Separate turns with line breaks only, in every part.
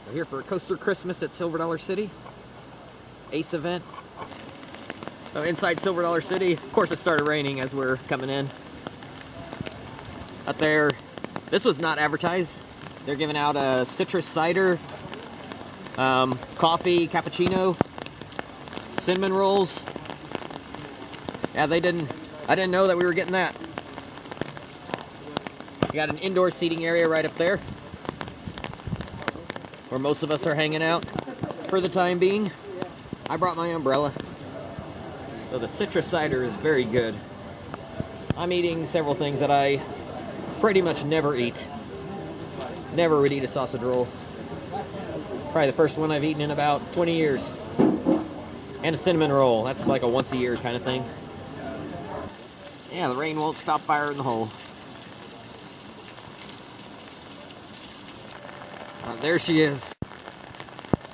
We're here for a Coaster Christmas at Silver Dollar City. Ace event. So inside Silver Dollar City, of course it started raining as we're coming in. Out there, this was not advertised. They're giving out a citrus cider, coffee, cappuccino, cinnamon rolls. Yeah, I didn't know that we were getting that. You got an indoor seating area right up there, where most of us are hanging out for the time being. I brought my umbrella. So the citrus cider is very good. I'm eating several things that I pretty much never eat. Never would eat a sausage roll. Probably the first one I've eaten in about 20 years. And a cinnamon roll. That's like a once a year kind of thing. Yeah, the rain won't stop fire in the hole. There she is.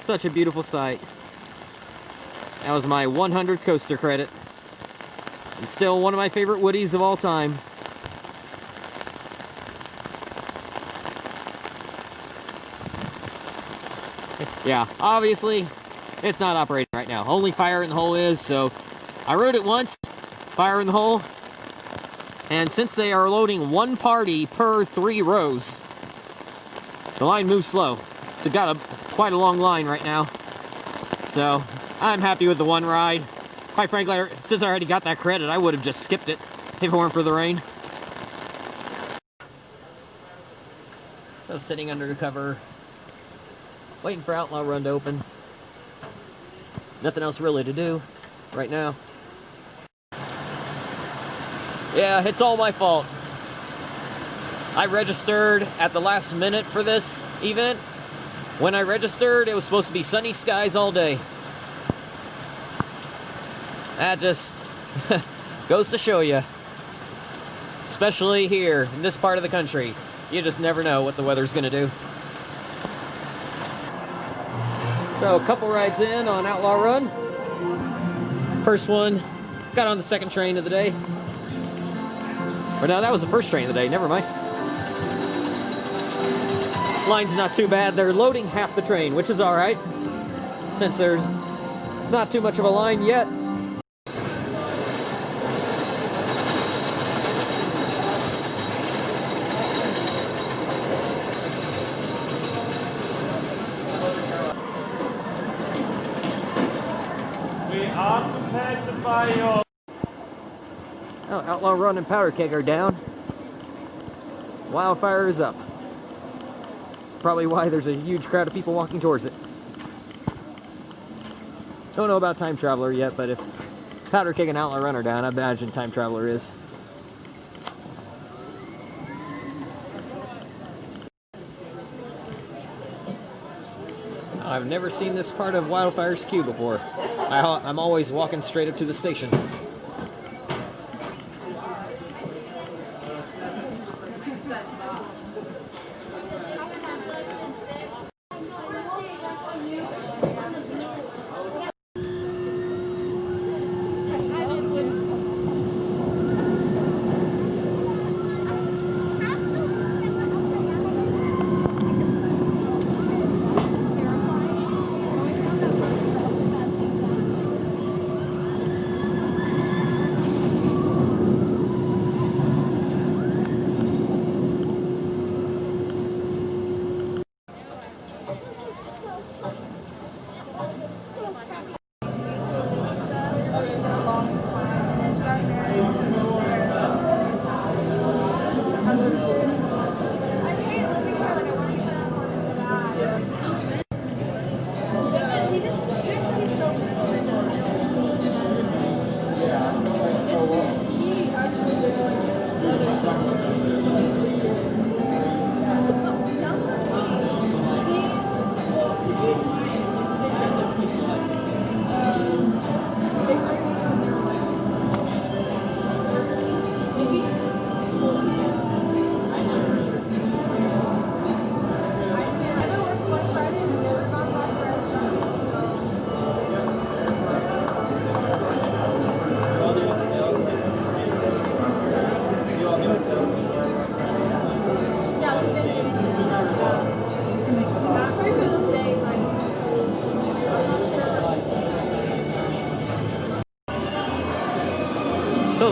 Such a beautiful sight. That was my 100 coaster credit. And still one of my favorite Woodies of all time. Yeah, obviously, it's not operating right now. Only fire in the hole is, so I rode it once, fire in the hole, and since they are loading one party per 3 rows, the line moves slow. It's got quite a long line right now, so I'm happy with the one ride. Quite frankly, since I already got that credit, I would have just skipped it if it weren't for the rain. I was sitting under the cover, waiting for Outlaw Run to open. Nothing else really to do right now. Yeah, it's all my fault. I registered at the last minute for this event. When I registered, it was supposed to be sunny skies all day. That just goes to show you. Especially here in this part of the country. You just never know what the weather's gonna do. So a couple rides in on Outlaw Run. First one, got on the second train of the day. Or no, that was the first train of the day, never mind. Line's not too bad. They're loading half the train, which is alright, since there's not too much of a line yet.
We are prepared to buy your...
Oh, Outlaw Run and Powder Keg are down. Wildfire is up. It's probably why there's a huge crowd of people walking towards it. Don't know about Time Traveler yet, but if Powder Keg and Outlaw Run are down, I imagine Time Traveler is. I've never seen this part of Wildfire's queue before. I'm always walking straight up to the station.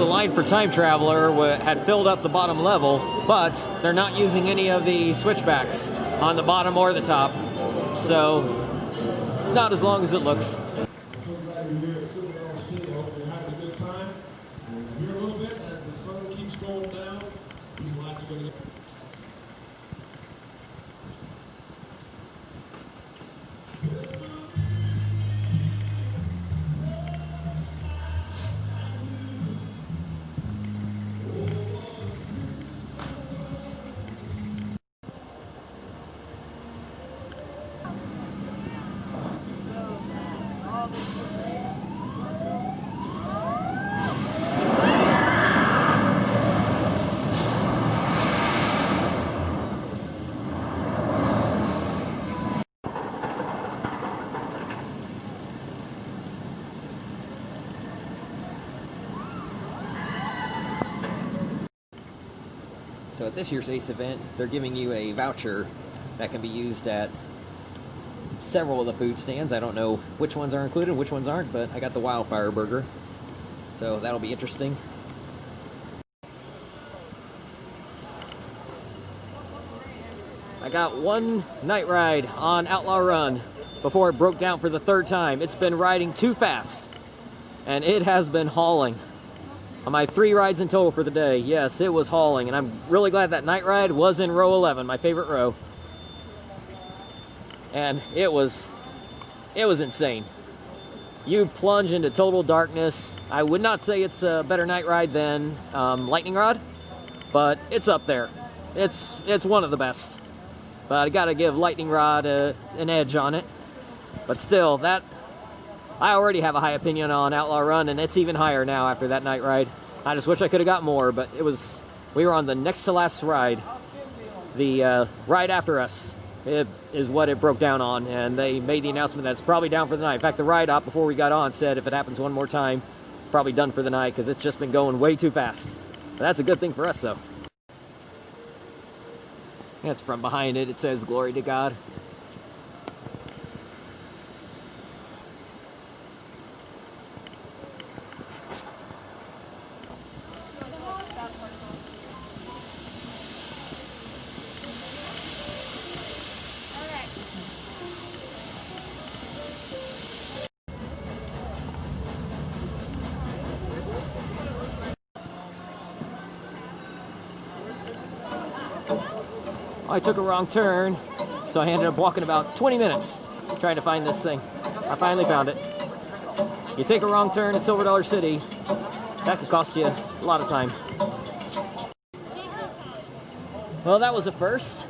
the line for Time Traveler had filled up the bottom level, but they're not using any of the switchbacks on the bottom or the top. So it's not as long as it looks. So at this year's ACE event, they're giving you a voucher that can be used at several of the food stands. I don't know which ones are included, which ones aren't, but I got the Wildfire Burger. So that'll be interesting. I got one night ride on Outlaw Run before it broke down for the third time. It's been riding too fast, and it has been hauling. On my 3 rides in total for the day, yes, it was hauling, and I'm really glad that night ride was in row 11, my favorite row. And it was insane. You plunge into total darkness. I would not say it's a better night ride than Lightning Rod, but it's up there. It's one of the best. But I gotta give Lightning Rod an edge on it. But still, I already have a high opinion on Outlaw Run, and it's even higher now after that night ride. I just wish I could have got more, but we were on the next to last ride. The ride after us is what it broke down on, and they made the announcement that it's probably down for the night. In fact, the ride op before we got on said if it happens one more time, probably done for the night, because it's just been going way too fast. But that's a good thing for us, though. That's from behind it. It says, "Glory to God." I took a wrong turn, so I ended up walking about 20 minutes trying to find this thing. I finally found it. You take a wrong turn at Silver Dollar City, that could cost you a lot of time. Well, that was a first.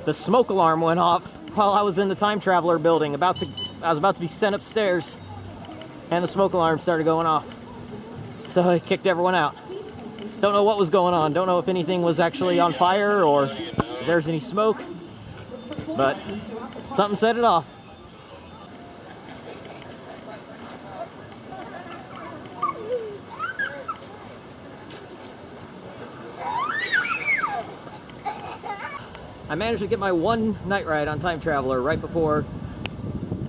The smoke alarm went off while I was in the Time Traveler building. I was about to be sent upstairs, and the smoke alarm started going off. So I kicked everyone out. Don't know what was going on. Don't know if anything was actually on fire or if there's any smoke, but something set it off. I managed to get my one night ride on Time Traveler right before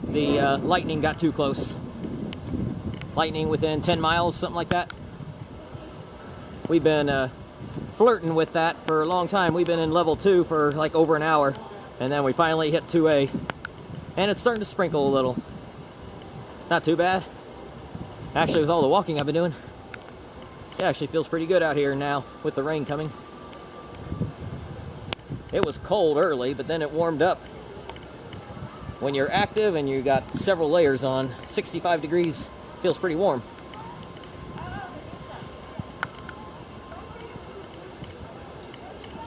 the lightning got too close. Lightning within 10 miles, something like that. We've been flirting with that for a long time. We've been in level 2 for like over an hour, and then we finally hit 2A, and it's starting to sprinkle a little. Not too bad. Actually, with all the walking I've been doing, it actually feels pretty good out here now with the rain coming. It was cold early, but then it warmed up. When you're active and you got several layers on, 65 degrees feels pretty warm.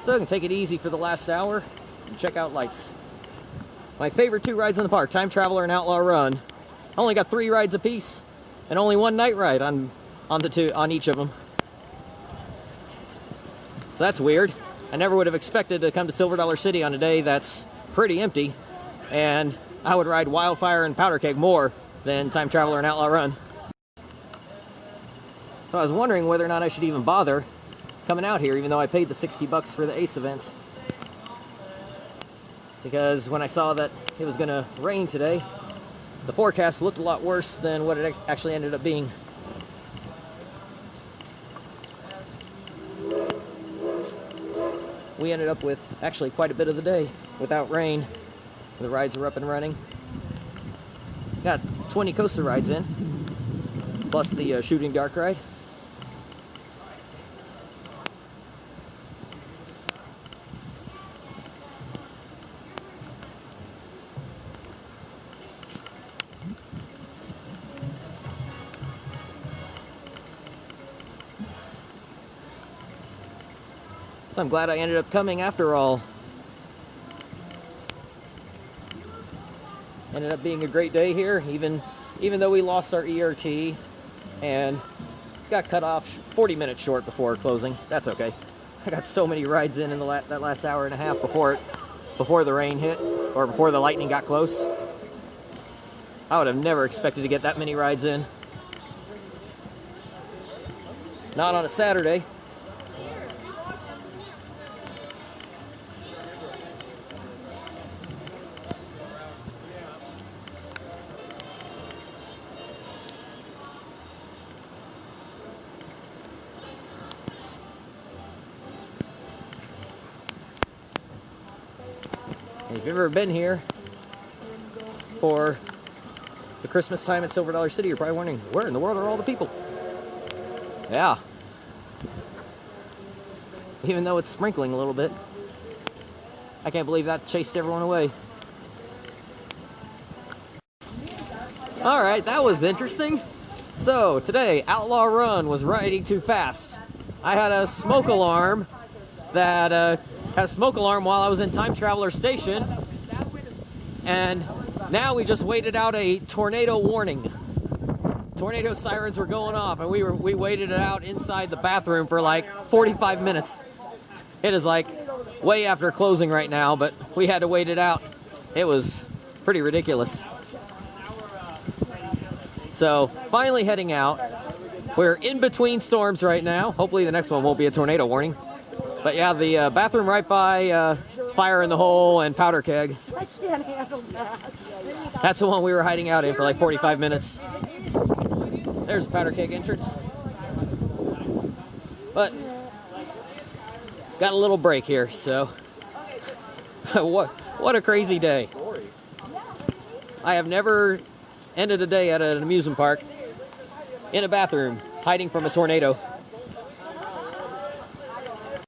So I can take it easy for the last hour and check out lights. My favorite 2 rides in the park, Time Traveler and Outlaw Run. I only got 3 rides apiece and only 1 night ride on each of them. So that's weird. I never would have expected to come to Silver Dollar City on a day that's pretty empty, and I would ride Wildfire and Powder Keg more than Time Traveler and Outlaw Run. So I was wondering whether or not I should even bother coming out here, even though I paid the $60 for the ACE event. Because when I saw that it was going to rain today, the forecast looked a lot worse than what it actually ended up being. we ended up with actually quite a bit of the day without rain. The rides are up and running. Got 20 coaster rides in, plus the shooting dark ride. So I'm glad I ended up coming after all. Ended up being a great day here, even though we lost our ERT and got cut off 40 minutes short before closing. That's okay. I got so many rides in that last hour and a half before the rain hit, or before the lightning got close. I would have never expected to get that many rides in. Not on a Saturday. And if you've ever been here for the Christmas time at Silver Dollar City, you're probably wondering, where in the world are all the people? Yeah. Even though it's sprinkling a little bit. I can't believe that chased everyone away. Alright, that was interesting. So, today, Outlaw Run was riding too fast. I had a smoke alarm while I was in Time Traveler Station, and now we just waited out a tornado warning. Tornado sirens were going off, and we waited it out inside the bathroom for like 45 minutes. It is like way after closing right now, but we had to wait it out. It was pretty ridiculous. So, finally heading out. We're in between storms right now. Hopefully the next one won't be a tornado warning. But yeah, the bathroom right by Fire in the Hole and Powder Keg.
I can't handle that.
That's the one we were hiding out in for like 45 minutes. There's the Powder Keg entrance. But got a little break here, so what a crazy day. I have never ended a day at an amusement park in a bathroom hiding from a tornado.